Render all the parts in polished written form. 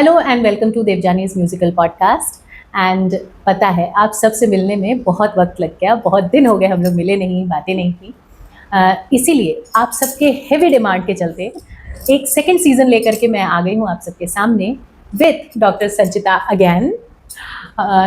Hello and welcome to Devjani's musical podcast. And पता है आप सबसे मिलने में बहुत वक्त लग गया, बहुत दिन हो गए हम लोग मिले नहीं, बातें नहीं की। इसीलिए आप सबके हेवी डिमांड के चलते एक सेकंड सीजन लेकर के मैं आ गई हूँ आप सबके सामने विद डॉक्टर संचिता अगैन,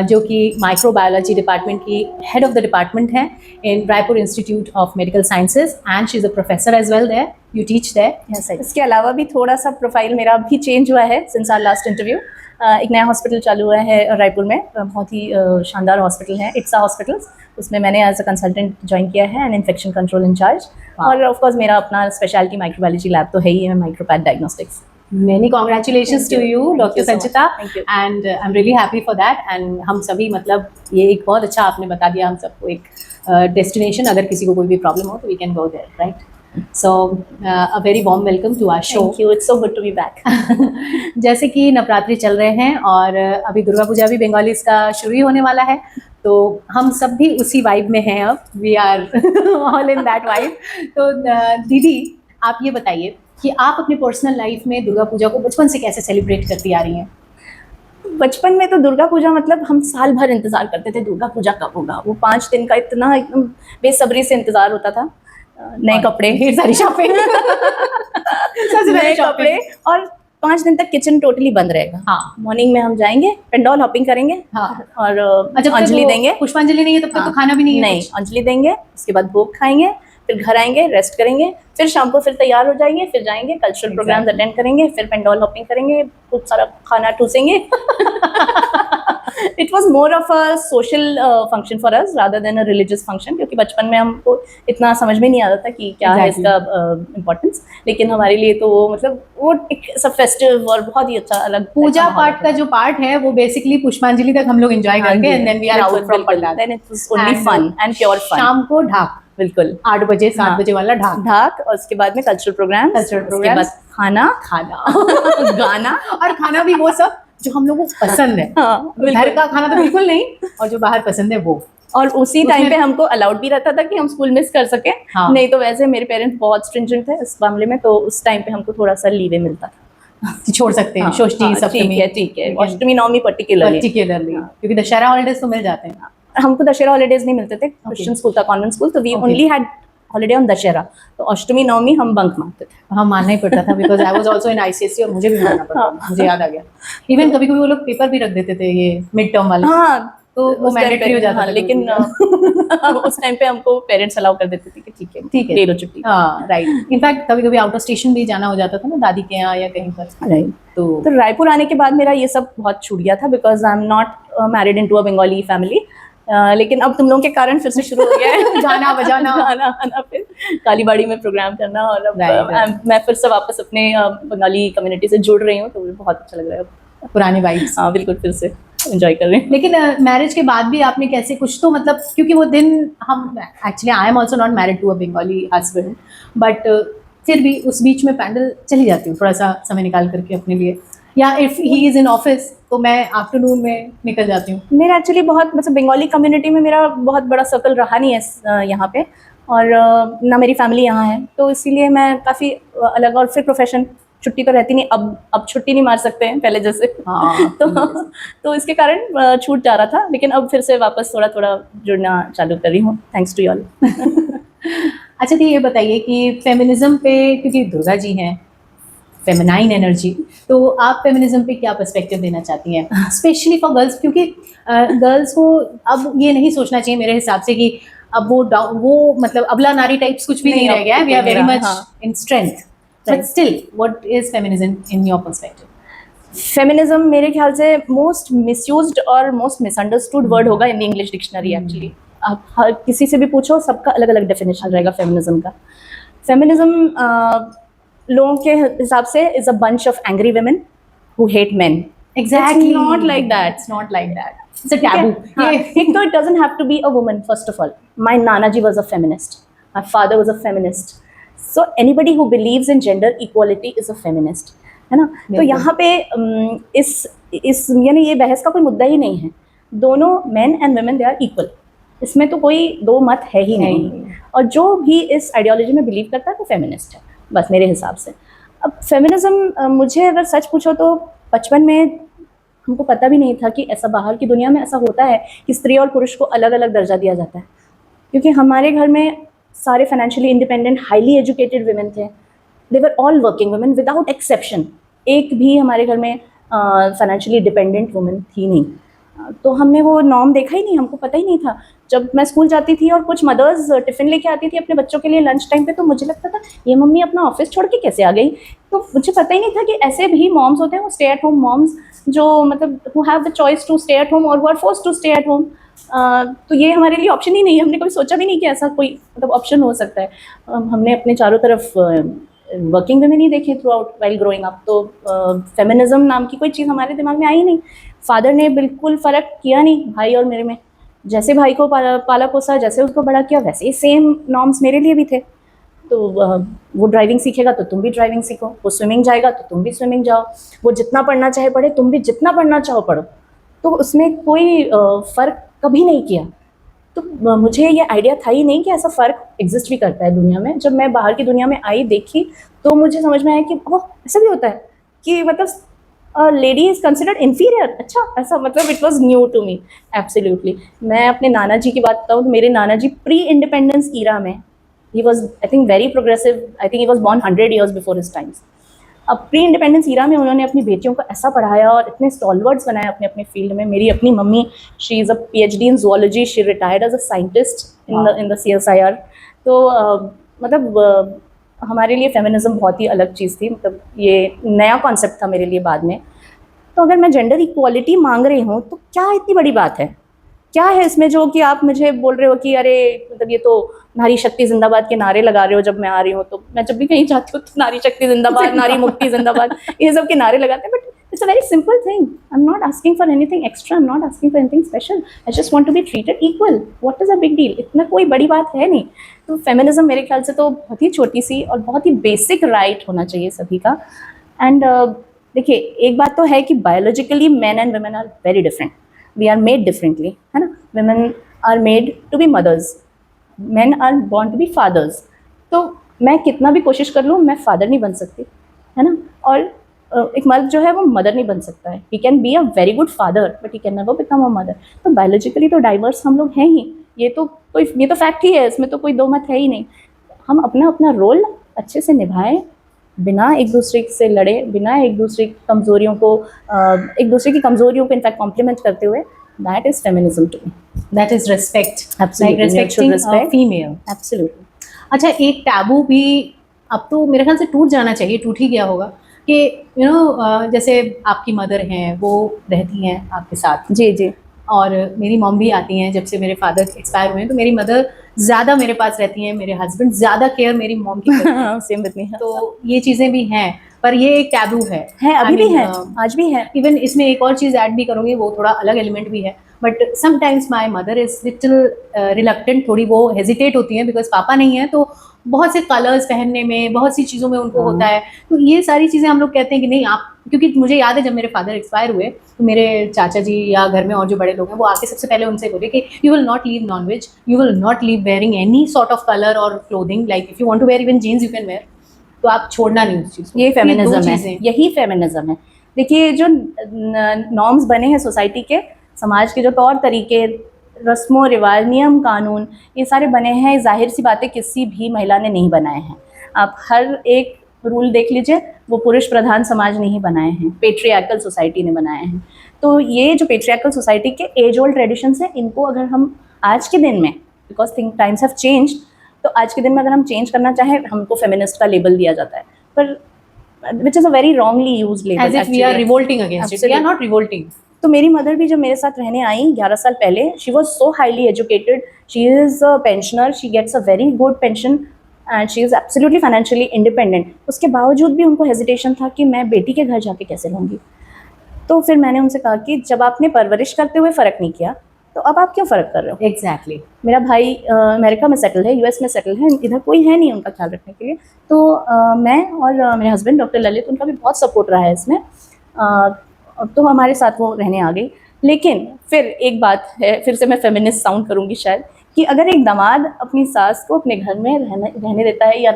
जो कि माइक्रोबायोलॉजी डिपार्टमेंट की हेड ऑफ द डिपार्टमेंट है in Raipur institute of medical sciences and she is a professor as well there, you teach there. इसके अलावा भी थोड़ा सा प्रोफाइल मेरा भी चेंज हुआ है सिंस आवर लास्ट इंटरव्यू। एक नया हॉस्पिटल चालू हुआ है रायपुर में, बहुत ही शानदार हॉस्पिटल है, इट्सा हॉस्पिटल्स। उसमें मैंने एज अ कंसल्टेंट ज्वाइन किया है एंड इन्फेक्शन कंट्रोल इंचार्ज। और ऑफ कोर्स मेरा अपना स्पेशलिटी माइक्रोबायोलॉजी लैब तो है ही है, माइक्रोपैथ diagnostics. Many congratulations to you, Dr. Sanchita, and I'm really happy for that. And हम सभी मतलब ये एक बहुत अच्छा आपने बता दिया हम सबको एक डेस्टिनेशन, अगर किसी को कोई भी प्रॉब्लम हो तो we can go there, right? So a very warm welcome to our show. Thank you, it's so good to be back. जैसे कि नवरात्रि चल रहे हैं और अभी दुर्गा पूजा भी बंगालीज का शुरू ही होने वाला है, तो हम सब भी उसी वाइब में हैं अब, we are all in that vibe. तो दीदी आप ये बताइए कि आप अपनी पर्सनल लाइफ में दुर्गा पूजा को बचपन से कैसे सेलिब्रेट करती आ रही हैं? बचपन में तो दुर्गा पूजा मतलब हम साल भर इंतज़ार करते थे दुर्गा पूजा कब होगा। वो 5 दिन का इतना एकदम बेसब्री से इंतज़ार होता था। नए कपड़े, ढेर सारी शॉपिंग नए कपड़े, और 5 दिन तक किचन टोटली बंद रहेगा। हाँ, मॉर्निंग में हम जाएंगे, पेंडॉल हॉपिंग करेंगे। हाँ, और अंजलि देंगे। पुष्पांजलि नहीं है तब तक तो खाना भी नहीं है। नहीं, अंजलि देंगे, उसके बाद भोग खाएंगे, फिर घर आएंगे, रेस्ट करेंगे, फिर शाम को फिर तैयार हो जाएंगे, फिर जाएंगे कल्चरल प्रोग्राम्स अटेंड करेंगे, फिर पेंडॉल हॉपिंग करेंगे, खूब सारा खाना ठूसेंगे। It was more of a social function for us rather than a religious function, क्योंकि बचपन में हमको इतना समझ में नहीं आता था कि क्या है इसका इम्पोर्टेंस। लेकिन हमारे लिए तो वो मतलब वो एक सब फेस्टिव और बहुत ही अच्छा अलग पूजा पाठ का जो पार्ट है वो बेसिकली पुष्पांजलि तक हम लोग एंजॉय करके and then we are out from pandal. Then it was only fun and pure fun. शाम को ढाक, बिल्कुल 8 बजे 7 बजे वाला ढाक, और उसके बाद में कल्चरल प्रोग्राम, उसके बाद खाना गाना, और खाना भी वो सब जो हम लोगों को पसंद है। घर का खाना तो बिल्कुल नहीं, और जो बाहर पसंद है वो। और उसी टाइम पे हमको अलाउड भी रहता था कि हम स्कूल मिस कर सके। हाँ। नहीं तो वैसे मेरे पेरेंट्स बहुत स्ट्रिंजेंट थे इस मामले में, तो उस टाइम पे हमको थोड़ा सा लीवे मिलता था। छोड़ सकते हैं षष्ठी सप्तमी, ठीक है, अष्टमी नवमी पर्टिकुलरली, क्योंकि दशहरा हॉलीडेज तो मिल जाते हैं। हमको दशहरा हॉलीडेज नहीं मिलते थे, क्रिश्चियन स्कूल था, कॉन्वेंट स्कूल, तो we only had holiday on Dussehra. तो अष्टमी नवमी हम बंक मारते थे। हाँ, मानना ही पड़ता था, because I was also in ICSE और मुझे भी मानना पड़ता था। मुझे याद आ गया, इवन कभी कभी वो लोग पेपर भी रख देते थे ये मिड टर्म वाले। हाँ, तो वो मैंडेटरी हो जाता था। लेकिन उस टाइम पे हमको पेरेंट्स अलाउ कर देते थे कि ठीक है ले लो छुट्टी। हाँ, राइट। इनफैक्ट कभी कभी आउट ऑफ स्टेशन भी जाना हो जाता था ना, दादी के यहाँ या कहीं पर। राइट। तो रायपुर आने के बाद मेरा ये सब बहुत छूट गया था, because I am not married into a Bengali family. लेकिन अब तुम लोगों के कारण फिर से शुरू हो गया है गाना बजाना, आना, फिर कालीबाड़ी में प्रोग्राम करना, और अब मैं फिर से वापस अपने बंगाली कम्युनिटी से जुड़ रही हूँ, तो मुझे बहुत अच्छा लग रहा है। पुरानी वाइब्स, हाँ बिल्कुल, फिर से एंजॉय कर रहे हैं। लेकिन मैरिज के बाद भी आपने कैसे कुछ तो मतलब, क्योंकि वो दिन हम actually I am also not married to a Bengali husband, but फिर भी उस बीच में पैंडल चली जाती हूँ थोड़ा सा समय निकाल करके अपने लिए, या if he is in office तो मैं आफ्टरनून में निकल जाती हूँ। मेरा एक्चुअली बहुत मतलब बंगाली कम्युनिटी में मेरा बहुत बड़ा सर्कल रहा नहीं है यहाँ पे, और ना मेरी फैमिली यहाँ है, तो इसीलिए मैं काफ़ी अलग। और फिर प्रोफेशन, छुट्टी तो रहती नहीं, अब छुट्टी नहीं मार सकते हैं पहले जैसे। हाँ, तो इसके कारण छूट जा रहा था, लेकिन अब फिर से वापस थोड़ा थोड़ा जुड़ना चालू कर रही हूँ, थैंक्स टू यू ऑल। अच्छा, तो ये बताइए कि फेमिनिज्म पे, क्योंकि दुर्गा जी हैं फेमिनाइन एनर्जी, तो आप फेमिनिज्म पे क्या पर्सपेक्टिव देना चाहती हैं, स्पेशली फॉर गर्ल्स? क्योंकि गर्ल्स को अब ये नहीं सोचना चाहिए मेरे हिसाब से कि अब वो मतलब अबला नारी टाइप्स कुछ भी नहीं रह गया है। We are very much in strength, but still what is feminism in your perspective? Feminism मेरे ख्याल से मोस्ट मिसयूज्ड और मोस्ट मिसअंडरस्टूड वर्ड होगा इन इंग्लिश डिक्शनरी। एक्चुअली आप हर किसी से भी पूछो, सबका अलग अलग डेफिनेशन रहेगा फेमिनिज्म का। फेमिनिज्म लोगों के हिसाब से is a bunch of angry women who hate main. Exactly. It's not like that. It's not like that. It's a taboo. एक तो it doesn't have to be a woman, first of all. My Nana ji was a feminist. My father was a feminist. So anybody who believes in gender equality is a feminist. है ना? तो यहाँ पे इस यानी ये बहस का कोई मुद्दा ही नहीं है। दोनों men and women they are equal. इसमें तो कोई दो मत है ही नहीं। और जो भी इस आइडियोलॉजी में बिलीव करता है वो फेमिनिस्ट है, बस मेरे हिसाब से। अब फेमिनिज्म मुझे अगर सच पूछो तो बचपन में हमको पता भी नहीं था कि ऐसा बाहर की दुनिया में ऐसा होता है कि स्त्री और पुरुष को अलग अलग दर्जा दिया जाता है, क्योंकि हमारे घर में सारे financially independent highly educated women थे। They were all working women without exception. एक भी हमारे घर में फाइनेंशियली डिपेंडेंट वुमेन थी नहीं। तो हमने वो नॉर्म देखा ही नहीं, हमको पता ही नहीं था। जब मैं स्कूल जाती थी और कुछ मदर्स टिफ़िन लेके आती थी अपने बच्चों के लिए लंच टाइम पे, तो मुझे लगता था ये मम्मी अपना ऑफिस छोड़ के कैसे आ गई। तो मुझे पता ही नहीं था कि ऐसे भी मॉम्स होते हैं, वो स्टे एट होम मॉम्स, जो मतलब who have the choice to stay at home और who are forced to stay at home. तो ये हमारे लिए ऑप्शन ही नहीं है, हमने कभी सोचा भी नहीं कि ऐसा कोई मतलब ऑप्शन हो सकता है। हमने अपने चारों तरफ वर्किंग वुमेन ही देखे through out while growing up. तो फेमिनिज्म नाम की कोई चीज़ हमारे दिमाग में आई नहीं। फादर ने बिल्कुल फ़र्क किया नहीं भाई और मेरे में। जैसे भाई को पाला पोसा, जैसे उसको बड़ा किया, वैसे ही सेम नॉर्म्स मेरे लिए भी थे। तो वो ड्राइविंग सीखेगा तो तुम भी ड्राइविंग सीखो, वो स्विमिंग जाएगा तो तुम भी स्विमिंग जाओ, वो जितना पढ़ना चाहे पढ़े, तुम भी जितना पढ़ना चाहो पढ़ो। तो उसमें कोई फ़र्क कभी नहीं किया। तो मुझे ये आइडिया था ही नहीं कि ऐसा फ़र्क एग्जिस्ट भी करता है दुनिया में। जब मैं बाहर की दुनिया में आई, देखी, तो मुझे समझ में आया कि ओह ऐसा भी होता है कि मतलब लेडी इज़ कंसिडर्ड इन्फीरियर। अच्छा, ऐसा मतलब it was new to me absolutely. मैं अपने नाना जी की बात बताऊँ तो मेरे नाना जी प्री इंडिपेंडेंस ईरा में, he was I think very progressive, I think he was born 100 years before his times. अब प्री इंडिपेंडेंस ईरा में उन्होंने अपनी बेटियों को ऐसा पढ़ाया और इतने स्टॉलवर्ड्स बनाए अपने अपने फील्ड में। मेरी अपनी mummy, she is a PhD in zoology, she retired as a scientist in the CSIR। तो मतलब हमारे लिए फेमिनिज्म बहुत ही अलग चीज़ थी, मतलब ये नया कॉन्सेप्ट था मेरे लिए बाद में। तो अगर मैं जेंडर इक्वालिटी मांग रही हूँ तो क्या इतनी बड़ी बात है? क्या है इसमें जो कि आप मुझे बोल रहे हो कि अरे मतलब ये तो नारी शक्ति जिंदाबाद के नारे लगा रहे हो जब मैं आ रही हूँ। तो मैं जब भी कहीं जाती हूँ तो नारी शक्ति जिंदाबाद, नारी मुक्ति जिंदाबाद, ये सब के नारे लगाते हैं। But it's a very simple thing. I am not asking for anything extra, I am not asking for anything special. I just want to be treated equal. What is a big deal? इतना कोई बड़ी बात है नहीं। तो feminism मेरे ख्याल से तो बहुत ही छोटी सी और बहुत ही बेसिक राइट होना चाहिए सभी का। एंड देखिए, एक बात तो है कि biologically man and women are very different. We are made differently, है ना। Women are made to be mothers, men are born to be fathers। तो मैं कितना भी कोशिश कर लूँ, मैं फादर नहीं बन सकती, है ना। और एक मर्द जो है वो मदर नहीं बन सकता है। He can be a very good father but he can never become a mother. तो बायोलॉजिकली तो डाइवर्स हम लोग हैं ही। ये तो फैक्ट ही है, इसमें तो कोई दो मत है ही नहीं। हम अपना अपना रोल अच्छे से निभाएं, बिना एक दूसरे से लड़े, बिना एक दूसरे की कमज़ोरियों को इनफैक्ट कॉम्प्लीमेंट करते हुए। That is feminism to me. That is respect. Absolutely. Like respecting Mutual a respect. female. Absolutely. अच्छा, एक टैबू भी अब तो मेरे ख्याल से टूट जाना चाहिए, टूट ही गया होगा कि यू नो जैसे आपकी मदर हैं, वो रहती हैं आपके साथ, जी जी। और मेरी मॉम भी आती हैं। जब से मेरे फादर एक्सपायर हुए हैं तो मेरी मदर ज़्यादा मेरे पास रहती हैं, मेरे हस्बैंड ज़्यादा केयर मेरी मॉम की करते हैं। Same with me. तो ये चीज़ें भी हैं, पर ये एक टैबू है। अभी भी है, आज भी है। इवन इसमें एक और चीज़ ऐड भी करूँगी, वो थोड़ा अलग एलिमेंट भी है। But sometimes my mother is little reluctant, थोड़ी वो हेजिटेट होती हैं बिकॉज पापा नहीं है। तो बहुत से कलर्स पहनने में, बहुत सी चीज़ों में उनको होता है। तो ये सारी चीज़ें हम लोग कहते हैं कि नहीं आप, क्योंकि मुझे याद है जब मेरे फादर एक्सपायर हुए तो मेरे चाचा जी या घर में और जो बड़े लोग हैं वो आके सबसे पहले उनसे बोले कि you will not leave nonveg, you will not leave wearing any sort of colour और clothing, like if you want to wear even jeans you can wear. तो आप छोड़ना नहीं उस चीज़ को। ये फेमिनिज्म है, यही फेमिनिज्म है। देखिए, जो नॉर्म्स बने हैं सोसाइटी के, समाज के जो तौर तरीके, रस्मों रिवाज, नियम कानून, ये सारे बने हैं, जाहिर सी बातें किसी भी महिला ने नहीं बनाए हैं। आप हर एक रूल देख लीजिए, वो पुरुष प्रधान समाज ने ही बनाए हैं, पेट्रियार्कल सोसाइटी ने बनाए हैं। तो ये जो पेट्रियार्कल सोसाइटी के एज ओल्ड ट्रेडिशंस हैं, इनको अगर हम आज के दिन में, बिकॉज टाइम्स हैव चेंज्ड, तो आज के दिन में अगर हम चेंज करना चाहें, हमको फेमिनिस्ट का लेबल दिया जाता है, पर which is a very wrongly used label. As if we are revolting against it. We are not revolting. तो मेरी मदर भी जब मेरे साथ रहने आई 11 साल पहले, she was so highly educated, she is a pensioner, she gets a very good pension and she is absolutely financially independent. उसके बावजूद भी उनको हेजिटेशन था कि मैं बेटी के घर जाके कैसे रहूँगी। तो फिर मैंने उनसे कहा कि जब आपने परवरिश करते हुए फ़र्क नहीं किया, तो अब आप क्यों फ़र्क कर रहे हो? Exactly. मेरा भाई अमेरिका में सेटल है, US में सेटल है, इधर कोई है नहीं उनका ख्याल रखने के लिए। तो मैं और मेरे हस्बैंड डॉक्टर ललित, उनका भी बहुत सपोर्ट रहा है इसमें। तो हमारे साथ वो रहने आ गई। लेकिन फिर एक बात है, फिर से मैं फेमिनिस्ट साउंड करूँगी शायद, कि अगर एक दामाद अपनी सास को अपने घर में रहने देता है, या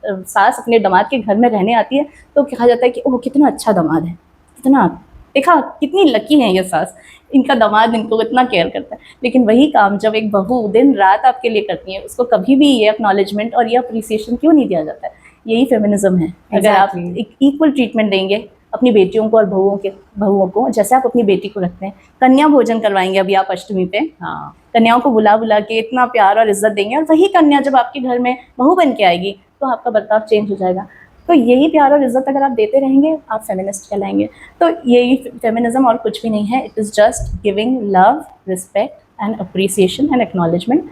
सास अपने दामाद के घर में रहने आती है, तो कहा जाता है कि ओह कितना अच्छा दामाद है, इतना, देखा कितनी लकी है ये सास, इनका दामाद इनको इतना केयर करता है। लेकिन वही काम जब एक बहू दिन रात आपके लिए करती है, उसको कभी भी ये एक्नॉलेजमेंट और ये अप्रिसिएशन क्यों नहीं दिया जाता है? यही फेमिनिज्म है। अगर आप Exactly. एक इक्वल ट्रीटमेंट देंगे अपनी बेटियों को और बहुओं को, जैसे आप अपनी बेटी को रखते हैं, कन्या भोजन करवाएंगे अभी आप अष्टमी पे, हाँ, कन्याओं को बुला बुला के इतना प्यार और इज्जत देंगे, और वही कन्या जब आपके घर में बहू बन के आएगी तो आपका बर्ताव चेंज हो जाएगा। तो यही प्यार और इज्जत अगर आप देते रहेंगे, आप फेमिनिस्ट कहलाएंगे। तो यही फेमिनिज्म और कुछ भी नहीं है। It is just giving love, respect and appreciation and acknowledgement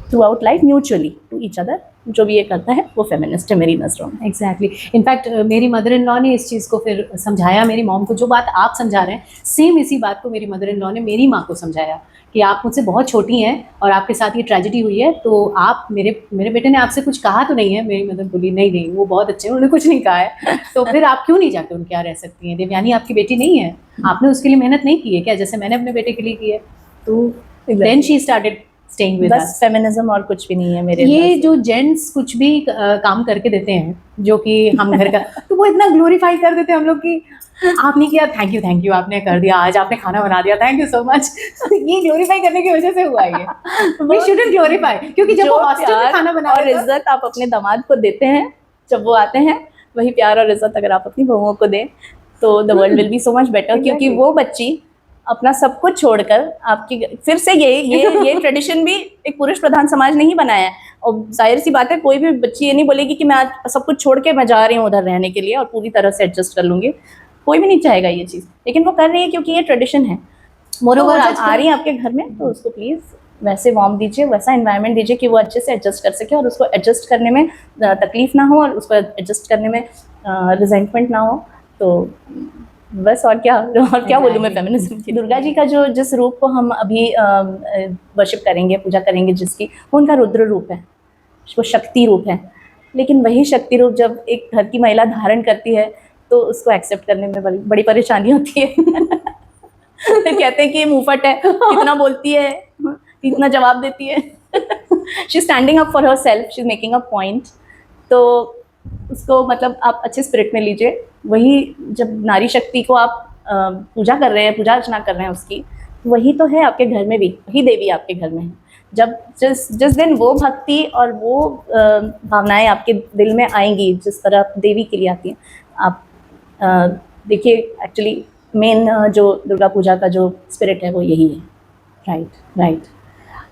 throughout life mutually to each other. जो भी ये करता है वो फेमिनिस्ट है मेरी नज़रों में। एग्जैक्टली। इनफैक्ट मेरी मदर इन लॉ ने इस चीज़ को फिर समझाया मेरी मॉम को, जो बात आप समझा रहे हैं सेम इसी बात को मेरी मदर इन लॉ ने मेरी माँ को समझाया कि आप मुझसे बहुत छोटी हैं और आपके साथ ये ट्रेजेडी हुई है, तो आप मेरे बेटे ने आपसे कुछ कहा तो नहीं है? मेरी मदर बोली नहीं नहीं, वो बहुत अच्छे हैं, उन्होंने कुछ नहीं कहा है, तो फिर आप क्यों नहीं जाके उनके यहाँ रह सकती हैं? देवयानी आपकी बेटी नहीं है? आपने उसके लिए मेहनत नहीं की है क्या, जैसे मैंने अपने बेटे के लिए की है? तो then she started staying with बस फेमिनिज्म और कुछ भी नहीं है मेरे ये अंदर से। जो जेंट्स कुछ भी काम करके देते हैं जो कि हम घर का तो वो इतना ग्लोरीफाई कर देते हैं हम लोग की, आपने किया, थैंक यू आपने कर दिया, आज आपने खाना बना दिया, थैंक यू सो मच। ये ग्लोरीफाई करने की वजह से हुआ है ये। वी शुडंट ग्लोरीफाई, क्योंकि जब जो वो हॉस्टल में प्यार खाना बना और रहे थे, इज्जत आप अपने दामाद को देते हैं जब वो आते हैं, वही प्यार और इज्जत अगर आप अपनी बहुओं को दें तो the world will be so much better. क्योंकि Exactly. वो बच्ची अपना सब कुछ छोड़कर आपकी, फिर से ये ट्रेडिशन भी एक पुरुष प्रधान समाज नहीं बनाया है। और जाहिर सी बात है, कोई भी बच्ची ये नहीं बोलेगी कि मैं आज सब कुछ छोड़ के मैं जा रही हूँ उधर रहने के लिए और पूरी तरह से एडजस्ट कर लूंगी। कोई भी नहीं चाहेगा ये चीज़, लेकिन वो कर रही है क्योंकि ये ट्रेडिशन है। मोरोवर तो आज जब आ रही है आपके घर में तो उसको प्लीज़ वैसे वार्म दीजिए, वैसा एनवायरनमेंट दीजिए कि वो अच्छे से एडजस्ट कर सके और उसको एडजस्ट करने में तकलीफ ना हो और उसको एडजस्ट करने में रिजेंटमेंट ना हो। तो बस और क्या बोलूँ मैं फेमिनिज्म की। दुर्गा जी का जो जिस रूप को हम अभी वर्शिप करेंगे, पूजा करेंगे जिसकी, वो उनका रुद्र रूप है, वो शक्ति रूप है। लेकिन वही शक्ति रूप जब एक घर की महिला धारण करती है तो उसको एक्सेप्ट करने में बड़ी परेशानी होती है। फिर कहते हैं कि ये मुंहफट है, कितना बोलती है, इतना जवाब देती है। She standing up for her self, she is making a point. तो उसको मतलब आप अच्छे स्पिरिट में लीजिए। वही जब नारी शक्ति को आप पूजा कर रहे हैं, पूजा अर्चना कर रहे हैं उसकी, वही तो है आपके घर में भी, वही देवी आपके घर में है। जब जिस दिन वो भक्ति और वो भावनाएं आपके दिल में आएंगी जिस तरह आप देवी के लिए आती हैं, आप देखिए एक्चुअली मेन जो दुर्गा पूजा का जो स्पिरिट है वो यही है। राइट।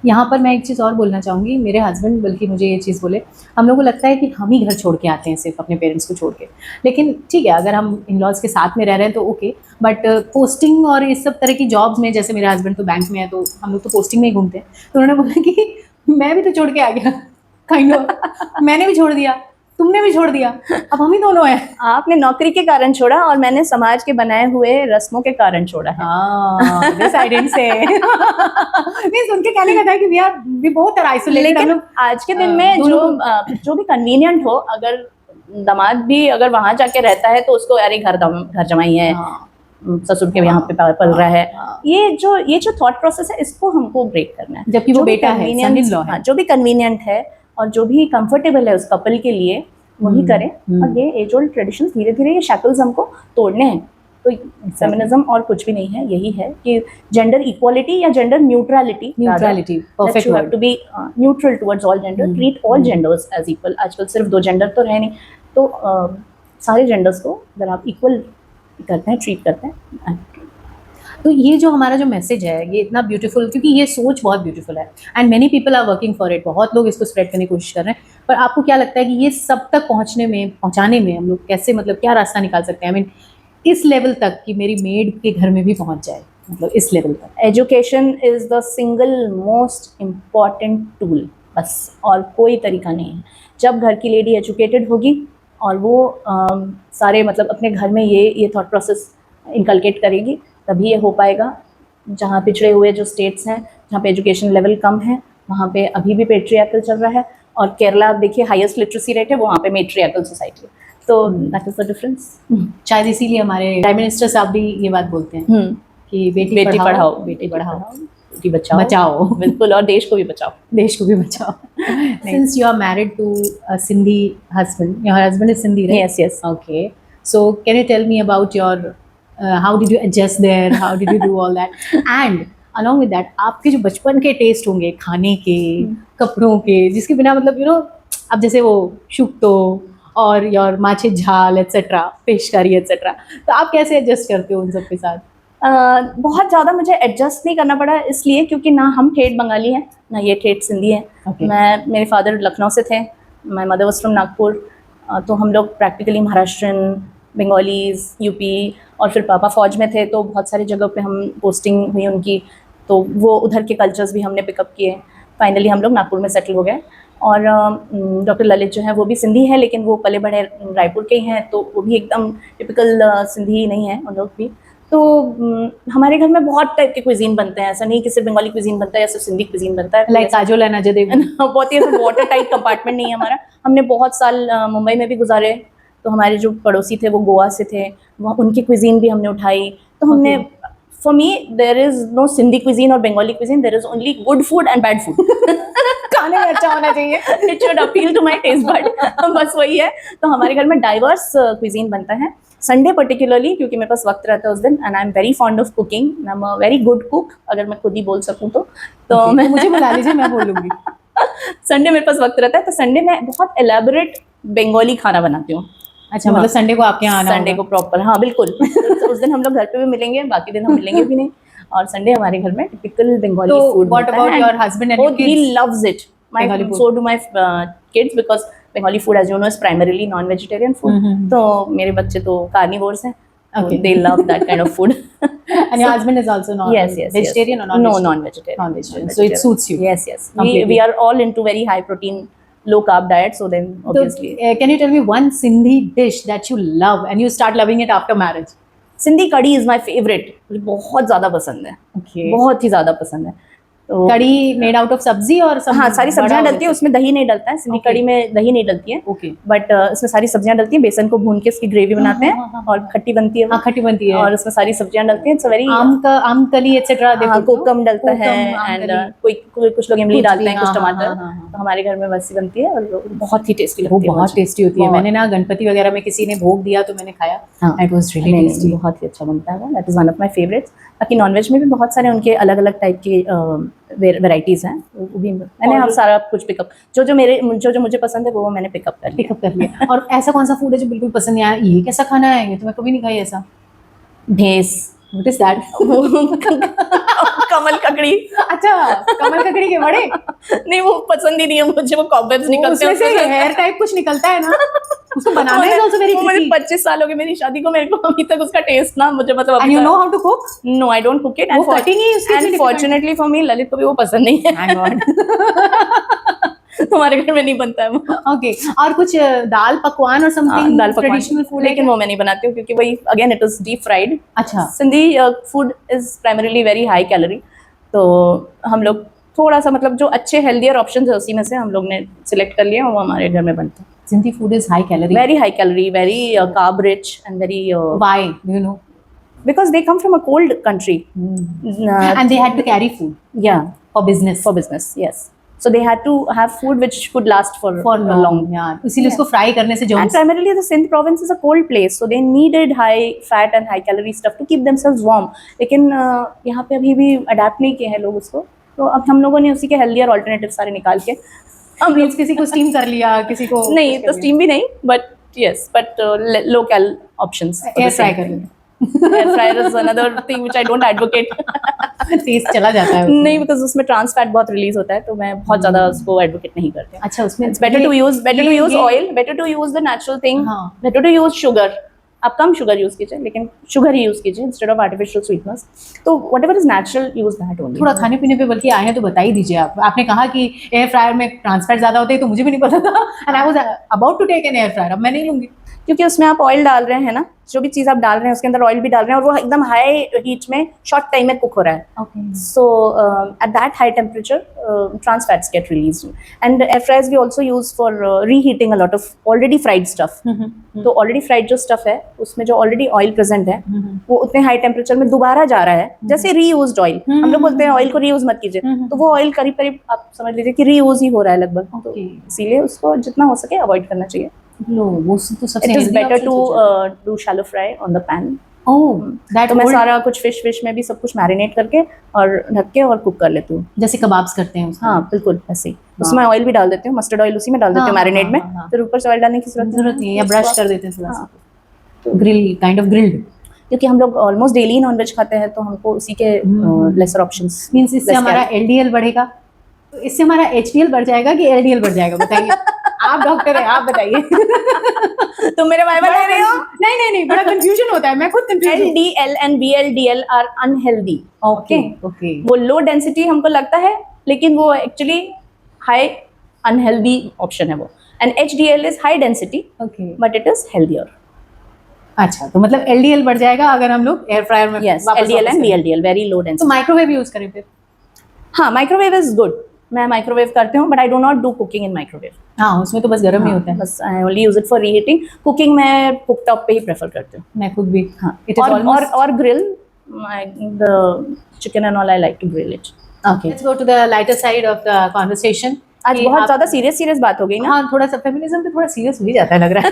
यहाँ पर मैं एक चीज़ और बोलना चाहूँगी। मेरे हस्बैंड बल्कि मुझे ये चीज़ बोले, हम लोग को लगता है कि हम ही घर छोड़ के आते हैं सिर्फ अपने पेरेंट्स को छोड़ के, लेकिन ठीक है अगर हम इन लॉज के साथ में रह रहे हैं तो ओके, बट पोस्टिंग और इस सब तरह की जॉब्स में, जैसे मेरे हस्बैंड तो बैंक में है तो हम लोग तो पोस्टिंग में ही घूमते हैं, तो उन्होंने बोला कि मैं भी तो छोड़ के आ गया, काइंड ऑफ मैंने भी छोड़ दिया, तुमने भी छोड़ दिया, अब हम ही दोनों हैं। आपने नौकरी के कारण छोड़ा और मैंने समाज के बनाए हुए रस्मों के कारण छोड़ा है। This I didn't say. Means उनके कहने का था कि we both are isolated. हम लेकिन लोग आज के दिन में जो भी कन्वीनियंट हो, अगर दामाद भी अगर वहां जाके रहता है तो उसको अरे घर जमाई है, ससुर के यहाँ पे पल रहा है, ये जो थॉट प्रोसेस है इसको हमको ब्रेक करना है। जबकि वो बेटा है, son in law है। जो भी कन्वीनियंट है और जो भी कंफर्टेबल है उस कपल के लिए वही करें। और ये एज ओल्ड ट्रेडिशंस धीरे धीरे ये शैकल्स हमको तोड़ने हैं। तो फेमिनिज्म और कुछ भी नहीं है, यही है कि जेंडर इक्वालिटी या gender neutrality, perfect word, to be neutral towards all gender, treat all genders as equal. आजकल सिर्फ 2 जेंडर तो रहे नहीं, तो सारे जेंडर्स को अगर आप इक्वल करते हैं, ट्रीट करते हैं, तो ये जो हमारा जो मैसेज है ये इतना ब्यूटीफुल, क्योंकि ये सोच बहुत ब्यूटीफुल है and many people are working for it, बहुत लोग इसको स्प्रेड करने की कोशिश कर रहे हैं। पर आपको क्या लगता है कि ये सब तक पहुंचाने में हम लोग कैसे, मतलब क्या रास्ता निकाल सकते हैं? आई मीन इस लेवल तक कि मेरी मेड के घर में भी पहुंच जाए, मतलब इस लेवल तक। Education is the single most important tool, बस और कोई तरीका नहीं है। जब घर की लेडी एजुकेटेड होगी और वो सारे मतलब अपने घर में ये थॉट प्रोसेस इनकलकेट करेगी, तभी ये हो पाएगा। जहाँ पिछड़े हुए जो स्टेट्स हैं, जहाँ पे एजुकेशन लेवल कम है, वहाँ पे अभी भी पेट्रियार्कल चल रहा है। और केरला आप देखिए हाईएस्ट लिटरेसी रेट है, वहाँ पे मेट्रियार्कल सोसाइटी है। तो दैट इज़ द डिफरेंस। शायद इसीलिए हमारे प्राइम मिनिस्टर साहब भी ये बात बोलते हैं कि बेटी पढ़ाओ, बेटी बचाओ। बिल्कुल, और देश को भी बचाओ, देश को भी बचाओ। Since you are married to a Sindhi husband, your husband is Sindhi, right? Yes. Okay. So can you tell me about your how did you adjust there, how did you do all that, and along with that आपके जो बचपन के test होंगे खाने के, कपड़ों के, जिसके बिना मतलब यू नो अब जैसे वो शुक्तो और योर माछे झाल एट्सेट्रा, फिश करी एट्सेट्रा, तो आप कैसे एडजस्ट करते हो उन सब के साथ? बहुत ज़्यादा मुझे एडजस्ट नहीं करना पड़ा, इसलिए क्योंकि ना हम ठेठ बंगाली हैं ना ये ठेठ सिंधी हैं। Okay. मेरे फादर लखनऊ से थे, my mother was from Nagpur, तो हम लोग प्रैक्टिकली महाराष्ट्रन, बंगालीज, यूपी, और फिर पापा फौज में थे तो बहुत सारी जगह पे हम पोस्टिंग हुई उनकी, तो वो उधर के कल्चर्स भी हमने पिकअप किए। फाइनली हम लोग नागपुर में सेटल हो गए। और डॉक्टर ललित जो है वो भी सिंधी है, लेकिन वो पले बड़े रायपुर के ही हैं, तो वो भी एकदम टिपिकल सिंधी नहीं है उन लोग भी। तो हमारे घर में बहुत टाइप के क्विजीन बनते हैं, ऐसा नहीं कि सिर्फ बंगाली क्विजीन बनता है या सिर्फ सिंधी क्विजीन बनता है। Like Kajol and Ajay Devgan. बहुत ही वाटर टाइट कंपार्टमेंट नहीं है हमारा। हमने बहुत साल मुंबई में भी गुजारे, तो हमारे जो पड़ोसी थे वो गोवा से थे, वहाँ उनकी क्विजीन भी हमने उठाई। तो हमने for me there is no Sindhi cuisine और Bengali cuisine, there is only good food and bad food. खाने में अच्छा होना चाहिए, it should appeal to my taste bud, बस वही है। तो हमारे घर में डाइवर्स क्विजीन बनता है। संडे पर्टिकुलरली क्योंकि मेरे पास वक्त रहता है उस दिन, and I am very fond of cooking, I am a very good cook, अगर मैं खुद ही बोल सकूँ तो मैं मुझे बुला लीजिए, मैं बोलूँगी। संडे मेरे पास वक्त रहता है, तो संडे में बहुत एलैबोरेट बंगाली खाना बनाती हूँ। अच्छा, मतलब संडे को आपके यहाँ आना संडे को प्रॉपर, हाँ बिल्कुल। उस दिन हम लोग घर पे भी मिलेंगे, बाकी दिन हम मिलेंगे भी नहीं। और संडे हमारे घर में typical Bengali food. What about your husband and your kids? He loves it. So do my kids, because Bengali food, as you know, is primarily non-vegetarian food. तो मेरे बच्चे तो carnivores हैं. Okay. They love that kind of food. And your husband is also not vegetarian or non-vegetarian? No, non-vegetarian. Non-vegetarian. So it suits you. Yes. We are all into very high protein, low carb diet. So then obviously. So, can you tell me one Sindhi dish that you love and you start loving it after marriage? Sindhi कड़ी is my favorite. मुझे बहुत ज़्यादा पसंद है. Okay. बहुत ही ज़्यादा पसंद है. तो कड़ी मेड आउट ऑफ सब्जी और हाँ, सारी सब्जियां डलती है उसमें, दही नहीं डलता है सिंधी कड़ी में, दही नहीं डलती है। ओके। बट इसमें सारी सब्जियां डलती हैं, बेसन को भून के उसकी ग्रेवी बनाते हैं और खट्टी बनती है। खट्टी बनती है और उसमें सारी सब्जियां डलती हैं। इट्स वेरी आम कली एटसेट्रा, कोकम डलता है, एंड कोई कुछ लोग इमली डालते हैं, कुछ टमाटर। तो हमारे घर में वैसी बनती है और बहुत ही टेस्टी लगती है। वो बहुत टेस्टी होती है। मैंने ना गणपति वगैरह में किसी ने भोग दिया तो मैंने खाया, इट वाज रियली टेस्टी, बहुत ही अच्छा बनता है। That is one of my favourites. बाकी नॉनवेज में भी बहुत सारे उनके अलग अलग टाइप की वेराइटीज़ हैं, वो भी मैंने अब सारा कुछ पिकअप, जो मुझे पसंद है वो मैंने पिकअप कर लिया। और ऐसा कौन सा फूड है जो बिल्कुल पसंद नहीं आया, ये कैसा खाना है, ये तो मैं कभी नहीं खाई ऐसा? भेस। What is that? कमल ककड़ी। अच्छा, कमल ककड़ी के बड़े? नहीं, वो पसंद ही नहीं है मुझे, वो कॉबवेब्स निकलते हैं, उसमें से हेयर टाइप कुछ निकलता है ना, उसको बनाना है also very tricky. मुझे 25 साल हो गए मेरी शादी को, मेरे को अभी तक उसका टेस्ट ना मुझे मतलब। And you know how to cook? No, I don't cook it. वो कटिंग ही उसकी and fortunately for me, Lalit को भी वो पसंद नहीं है। Thank God. हमारे घर में नहीं बनता है वो। ओके, और कुछ दाल पकवान और समथिंग ट्रेडिशनल फूड, लेकिन वो मैं नहीं बनाती हूँ क्योंकि वही again it is deep fried. अच्छा, Sindhi food is primarily very high calorie, तो हम लोग थोड़ा सा मतलब जो अच्छे हेल्दियर ऑप्शंस है उसी में से हम लोग ने सिलेक्ट कर लिया और वो हमारे घर में बनता है। Sindhi food is high calorie, very high calorie, very carb rich and very why do you know? Because they come from a cold country. And they had to carry food. Yeah. For business. Yes. So they had to have food which could last for long. Yeah. इसीलिए उसको fry करने से And primarily the Sindh province is a cold place, so they needed high fat and high calorie stuff to keep themselves warm. लेकिन यहाँ पे अभी भी adapt नहीं किए हैं लोग उसको, तो अब हम लोगों ने उसी के हेल्दियर ऑल्टरनेटिव सारे निकाल के हम लोग किसी को स्टीम कर लिया, किसी को नहीं, तो स्टीम भी नहीं, but low cal options, air fry कर लिया। Air fryer is another thing which I don't advocate. Taste चला जाता है नहीं, बिकॉज उसमें ट्रांस फैट बहुत रिलीज होता है, तो मैं बहुत ज्यादा उसको एडवोकेट नहीं करती। अच्छा, उसमें it's better to use oil, better to use the natural thing, better to use sugar. आप कम शुगर यूज कीजिए, लेकिन शुगर ही यूज कीजिए इंस्टेड ऑफ आर्टिफिशियल स्वीटनेस। तो whatever is natural use that only. थोड़ा खाने पीने पे बल्कि आए हैं तो बता ही दीजिए आप। आपने कहा कि एयर फ्रायर में ट्रांस फैट ज्यादा होते हैं, तो मुझे भी नहीं पता था, and I was about to take an air fryer. अब मैं नहीं लूंगी क्योंकि उसमें आप ऑयल डाल रहे हैं ना, जो भी चीज़ आप डाल रहे हैं उसके अंदर ऑयल भी डाल रहे हैं, और वो एकदम हाई हीट में शॉर्ट टाइम में कुक हो रहा है। So at that high temperature trans fats get release, and air fryers we also use for reheating a lot of already fried stuff. तो ऑलरेडी फ्राइड जो स्टफ है उसमें जो ऑलरेडी ऑयल प्रेजेंट है वो उतने हाई टेम्परेचर में दोबारा जा रहा है, जैसे रीयूज्ड ऑयल। हम लोग बोलते हैं ऑयल को रीयूज मत कीजिए, तो वो ऑयल करीब करीब आप समझ लीजिए कि रीयूज ही हो रहा है लगभग। तो इसीलिए उसको जितना हो सके अवॉइड करना चाहिए। वो तो सबसे It is better to do shallow fry on the pan oh that तो मैं सारा कुछ फिश में भी सब कुछ मैरिनेट करके और ढक के और कुक कर लेती हूँ। जैसे कबाब्स करते हैं उसमें। हाँ बिल्कुल ऐसे ही। उसमें ऑयल भी डाल देती हूँ, मस्टर्ड ऑयल उसी में डाल देती हूँ हाँ, मैरिनेट हाँ, में, हाँ, हाँ। फिर ऊपर से ऑयल डालने की जरूरत नहीं है, या ब्रश कर देते हैं थोड़ा हाँ। सा, ग्रिल काइंड ऑफ ग्रिल्ड। क्योंकि हम लोग ऑलमोस्ट डेली नॉनवेज खाते हैं तो हमको उसी के लेसर ऑप्शंस मीन्स इससे हमारा एलडीएल बढ़ेगा, तो इससे हमारा एचडीएल बढ़ जाएगा कि एलडीएल बढ़ जाएगा, बताइए। आप डॉक्टर हैं, आप बताइए। तुम मेरे बारे में ले रही हो? नहीं नहीं नहीं, बड़ा कंफ्यूजन होता है, मैं खुद कंफ्यूज हूँ। LDL and VLDL are unhealthy. Okay okay. वो लो डेंसिटी हमको लगता है, लेकिन वो एक्चुअली हाई अनहेल्दी ऑप्शन है वो। And HDL is high density okay but it is healthier. अच्छा, तो मतलब एलडीएल बढ़ जाएगा अगर हम लोग एयर फ्रायर में यस, वापस LDL एंड करें। VLDL वेरी लो तो डेंसिटी। माइक्रोवेव यूज करें फिर? हाँ माइक्रोवेव इज गुड, मैं माइक्रोवेव करती हूँ but I do not do cooking in microwave. हाँ, उसमें तो बस गर्म ही होता है। बस I only use it for reheating. Cooking मैं कुक टॉप पे ही प्रेफर करती हूँ। मैं खुद भी। हाँ, इट इज ऑलमोस्ट। और grill the chicken and all I like to grill it. Okay, let's go to the lighter side of the conversation. आज बहुत ज्यादा सीरियस बात हो गई ना। हाँ, थोड़ा सा फेमिनिज्म पे थोड़ा सीरियस हो ही जाता है लग रहा है।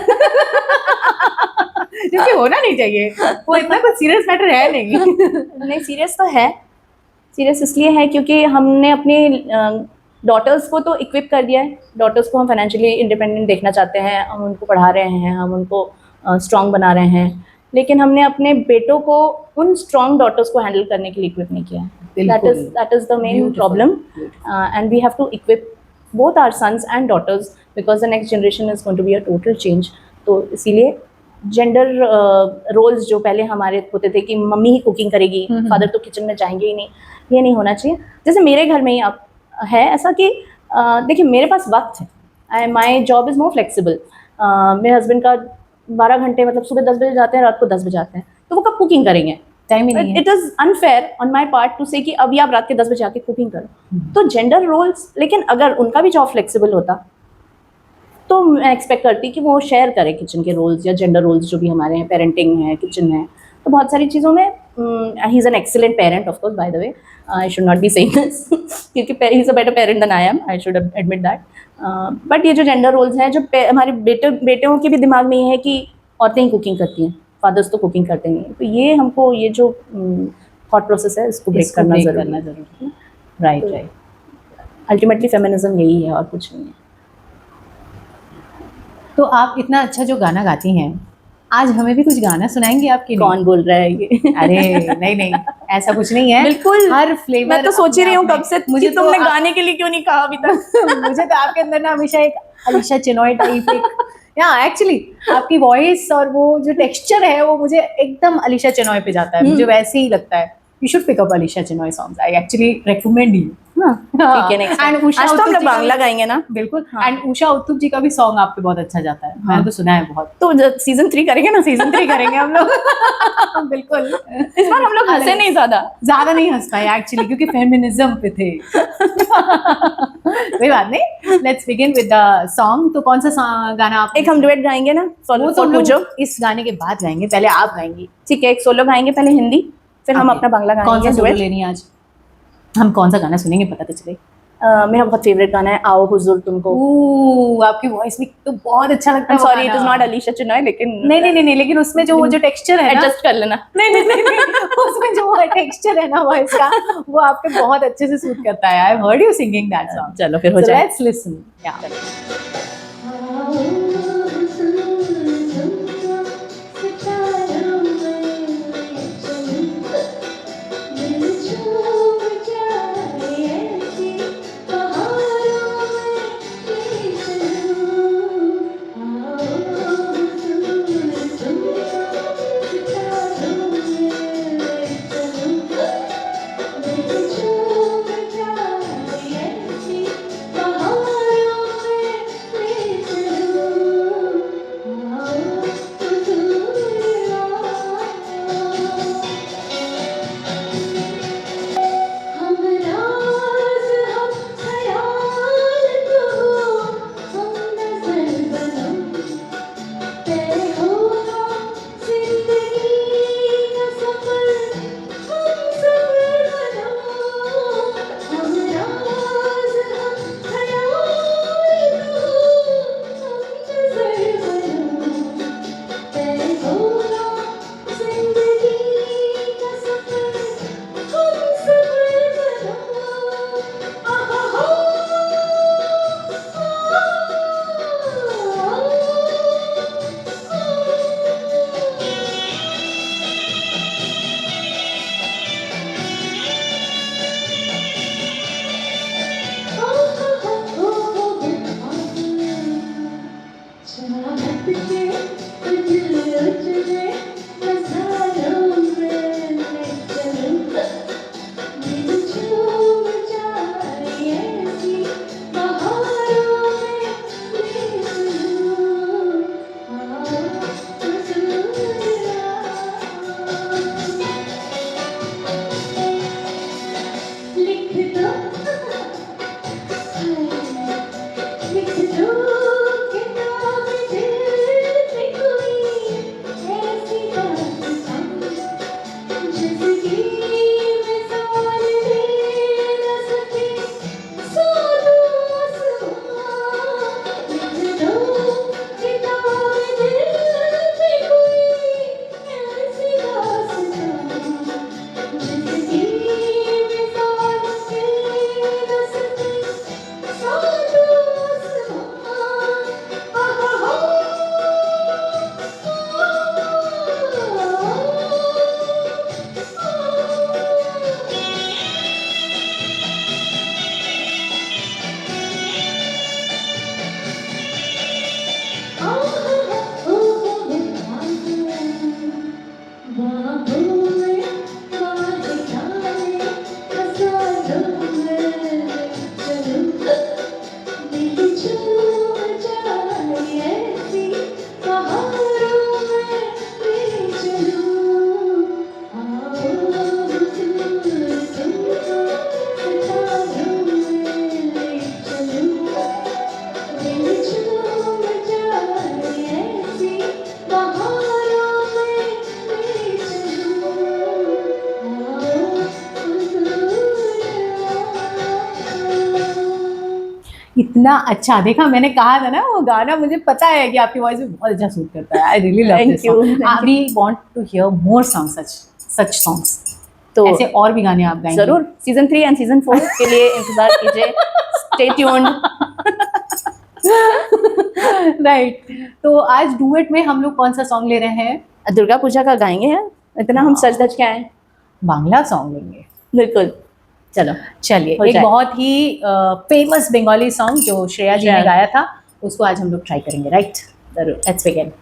जबकि होना नहीं चाहिए, वो इतना कुछ सीरियस मैटर है नहीं। नहीं सीरियस तो है, सीरियस इसलिए है क्योंकि हमने अपनी डॉटर्स को तो इक्विप कर दिया है। डॉटर्स को हम फाइनेंशियली इंडिपेंडेंट देखना चाहते हैं, हम उनको पढ़ा रहे हैं, हम उनको स्ट्रांग बना रहे हैं, लेकिन हमने अपने बेटों को उन स्ट्रांग डॉटर्स को हैंडल करने के लिए इक्विप नहीं किया है। That is the main problem and we have to equip both our sons and daughters because the next generation is going to be a total change। तो इसीलिए जेंडर रोल्स जो पहले हमारे होते थे कि मम्मी ही कुकिंग करेगी, फादर तो किचन में जाएंगे ही नहीं, ये नहीं होना चाहिए। जैसे मेरे घर में ही अब है ऐसा कि देखिए मेरे पास वक्त है, my job is more flexible. मेरे हस्बैंड का 12 घंटे मतलब सुबह 10 बजे जाते हैं, रात को 10 बजे आते हैं, तो वो कब कुकिंग करेंगे? टाइम ही नहीं है। It is unfair on my part two से कि अभी आप रात के 10 बजे आके कुकिंग करो। तो जेंडर रोल्स, लेकिन अगर उनका भी जॉब फ्लेक्सिबल होता तो मैं एक्सपेक्ट करती कि वो शेयर करें किचन के रोल्स या जेंडर रोल्स जो भी हमारे हैं, पेरेंटिंग है, किचन है, तो बहुत सारी चीज़ों में he is an excellent parent of course, by the way I should not be saying this क्योंकि he is a better parent than I am, I should admit that. But ये जो जेंडर रोल्स हैं, जो हमारे बेटों के भी दिमाग में ये है कि औरतें ही कुकिंग करती हैं, फादर्स तो कुकिंग करते नहीं हैं, तो ये हमको ये जो थॉट प्रोसेस है इसको ब्रेक करना जरूरी है। Right right. अल्टीमेटली फेमिनिज्म यही है और कुछ नहीं है। तो आप इतना अच्छा जो गाना गाती हैं, आज हमें भी कुछ गाना सुनाएंगे आपके लिए? कौन बोल रहा है ये? अरे नहीं नहीं, ऐसा कुछ नहीं है। बिल्कुल, हर फ्लेवर। मैं तो सोच ही रही हूँ कब से मुझे कि तुमने गाने के लिए क्यों नहीं कहा अभी तक। मुझे तो आपके अंदर ना हमेशा एक अलीशा चिनॉय टाइप एक, या एक्चुअली आपकी वॉइस और वो जो टेक्सचर है वो मुझे एकदम अलीशा चिनॉय पे जाता है, मुझे वैसे ही लगता है। You should pick up Alisha Chinoy songs, I actually recommend you. ठीक है, नेक्स्ट एंड उषा आज तो हम उत्तुप लोग जी का बांग्ला भी- गाएंगे ना। बिल्कुल। एंड उषा उत्तुप जी का भी सॉन्ग आप पे बहुत अच्छा जाता है, मैंने तो सुना है बहुत। तो सीजन 3 करेंगे ना, सीजन 3 करेंगे हम लोग। बिल्कुल। इस बार हम लोग हंसे नहीं ज्यादा नहीं हंस पाए एक्चुअली, क्योंकि फेमिनिज्म पे थे। कोई बात नहीं, let's begin with the song. तो कौन सा गाना आप? एक हम डुएट गाएंगे ना, वो तो हम लोग इस गाने के बाद गाएंगे, पहले आप गाएंगी। ठीक है, एक सोलो गाएंगे पहले हिंदी, फिर हम अपना बांग्ला कौन सा गाएंगे सोलो डुएट। लेनी है आज? हम कौन सा गाना सुनेंगे पता तो चले। मेरा बहुत फेवरेट गाना है आओ हुजूर तुमको। आपकी वॉइस में तो बहुत अच्छा लगता है। Sorry it is not Alisha Chinoy, लेकिन नहीं, लेकिन उसमें जो वो जो टेक्सचर है ना, एडजस्ट कर लेना। नहीं, उसमें जो वो टेक्सचर है ना वॉइस का, वो आपके बहुत अच्छे से सूट करता है। I have heard you singing that song. चलो फिर हो जाए। Let's listen. या इतना अच्छा, देखा मैंने कहा था ना, वो गाना मुझे पता है कि आपकी वॉइस में बहुत अच्छा सूट करता है। I really love Thank this you, song. thank we want to hear more songs, such songs. तो ऐसे और भी गाने आप गाएंगे जरूर सीजन 3 एंड सीजन 4 के लिए इंतजार कीजिए, स्टे ट्यून्ड। राइट। तो आज डुएट में हम लोग कौन सा सॉन्ग ले रहे हैं? दुर्गा पूजा का गाएंगे यार, इतना हम सच धज के आए। बांग्ला सॉन्ग लेंगे। बिल्कुल, चलो चलिए, हो एक जाए। बहुत ही फेमस बंगाली सॉन्ग जो श्रेया जी ने श्रेया। गाया था, उसको आज हम लोग ट्राई करेंगे। राइट, जरूर। Let's begin.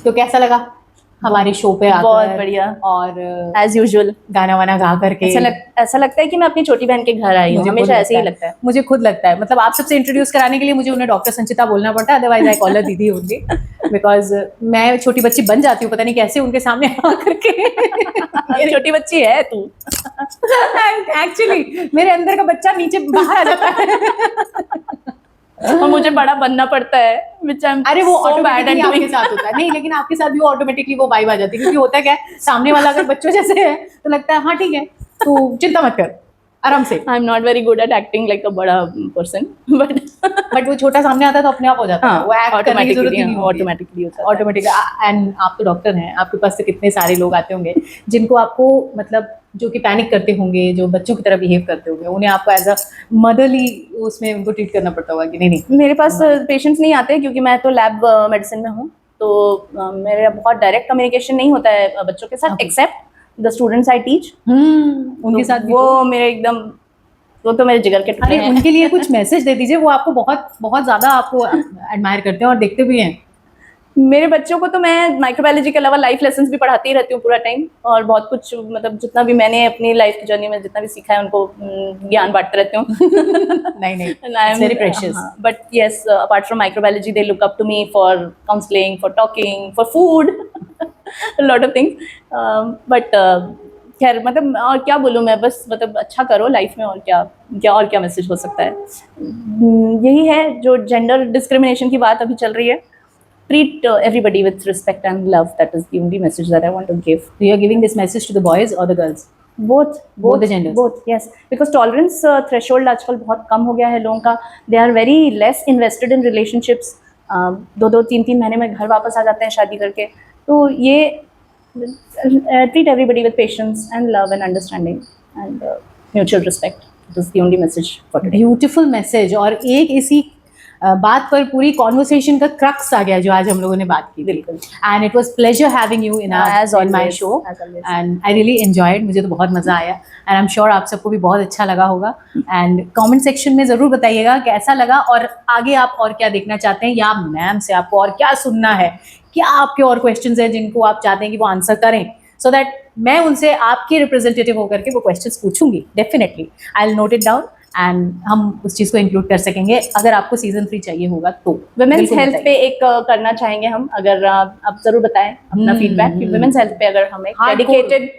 तो कैसा लगा हमारे शो पे आकर? बहुत बढ़िया। और एज यूजुअल गाना वाना गा करके ऐसा लगता है कि मैं अपनी छोटी बहन के घर आई हूँ, मुझे हमेशा खुद ऐसे ही लगता है। मुझे खुद लगता है, मतलब आप सबसे इंट्रोड्यूस कराने के लिए मुझे उन्हें डॉक्टर संचिता बोलना पड़ता है, अदरवाइज आई कॉल हर दीदी होंगे, बिकॉज मैं छोटी बच्ची बन जाती हूँ पता नहीं कैसे उनके सामने आ करके। छोटी बच्ची है तू। एक्चुअली मेरे अंदर का बच्चा नीचे बाहर आ जाता है और मुझे बड़ा बनना पड़ता है, which I'm अरे वो so bad ऑटोमेटिकली at आपके doing। साथ होता है। नहीं, लेकिन आपके साथ भी वो ऑटोमेटिकली वो वाइब आ जाती है, क्योंकि होता क्या है, सामने वाला अगर बच्चों जैसे है तो लगता है हाँ ठीक है, तो चिंता मत कर, आराम से। आई am not very good at acting like अ बड़ा पर्सन, बट वो छोटा सामने आता है तो अपने आप हो जाता है, वो एक्ट करने की जरूरत ही नहीं होती, ऑटोमेटिकली होता है। ऑटोमेटिक। एंड आप तो डॉक्टर हैं, आपके पास से कितने सारे लोग आते होंगे जिनको आपको मतलब जो कि पैनिक करते होंगे, जो बच्चों की तरह बिहेव करते होंगे, उन्हें आपको एज अ मदरली उसमें उनको ट्रीट करना पड़ता होगा कि नहीं नहीं। मेरे पास पेशेंट्स नहीं आते क्योंकि मैं तो लैब मेडिसिन में हूँ, तो मेरा बहुत डायरेक्ट कम्युनिकेशन नहीं होता है बच्चों के साथ, Okay. Except the students I teach. उनके साथ भी वो मेरे एकदम, वो तो मेरे जिगर के टुकड़े अरे हैं। उनके लिए कुछ मैसेज दे दीजिए, वो आपको बहुत बहुत ज्यादा आपको एडमायर करते हैं और देखते भी हैं। मेरे बच्चों को तो मैं माइक्रोबायोलॉजी के अलावा लाइफ लेसन्स भी पढ़ाती ही रहती हूँ पूरा टाइम, और बहुत कुछ मतलब जितना भी मैंने अपनी लाइफ की जर्नी में जितना भी सीखा है उनको ज्ञान बांटते रहती हूँ। नहीं नहीं, it's very precious. But yes, apart from microbiology, they look up to me for counseling, for talking, for food, a lot of things. But खैर मतलब और क्या बोलूँ मैं, बस मतलब अच्छा करो लाइफ में, और क्या मैसेज हो सकता है। यही है जो जेंडर डिस्क्रिमिनेशन की बात अभी चल रही है। Treat everybody with respect and love. That is the only message that I want to give. So you are giving this message to the boys or the girls? Both the genders. Both, yes. Because tolerance threshold आजकल बहुत कम हो गया है लोगों का. They are very less invested in relationships. 2-3 महीने में घर वापस आ जाते हैं शादी करके. तो ये treat everybody with patience and love and understanding and mutual respect. That is the only message for today. Beautiful message. और एक इसी बात पर पूरी कॉन्वर्सेशन का क्रक्स आ गया जो आज हम लोगों ने बात की। बिल्कुल। And it was pleasure having you in my show, and I really enjoyed, मुझे तो बहुत मज़ा आया, एंड आई एम श्योर आप सबको भी बहुत अच्छा लगा होगा। एंड कमेंट सेक्शन में ज़रूर बताइएगा कैसा लगा, और आगे आप और क्या देखना चाहते हैं, या मैम से आपको और क्या सुनना है, क्या आपके और क्वेश्चंस हैं जिनको आप चाहते हैं कि वो आंसर करें, सो दैट मैं उनसे आपके रिप्रेजेंटेटिव होकर के वो क्वेश्चंस पूछूंगी। Definitely I will note it down, and हम उस चीज़ को इंक्लूड कर सकेंगे अगर आपको सीजन 3 चाहिए होगा तो। वुमेन्स हेल्थ पे एक करना चाहेंगे हम, अगर आप जरूर बताएं अपना फीडबैक कि वुमेन्स हेल्थ पे अगर हम एक डेडिकेटेड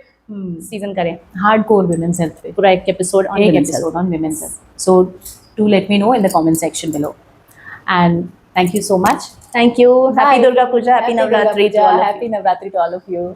सीजन करें, हार्डकोर वुमेन्स हेल्थ पे पूरा एक episode on women's health. So do let me know in the comment section below, and thank you so much. Thank you. Happy Durga Puja, happy Navratri, happy Navratri to all of you.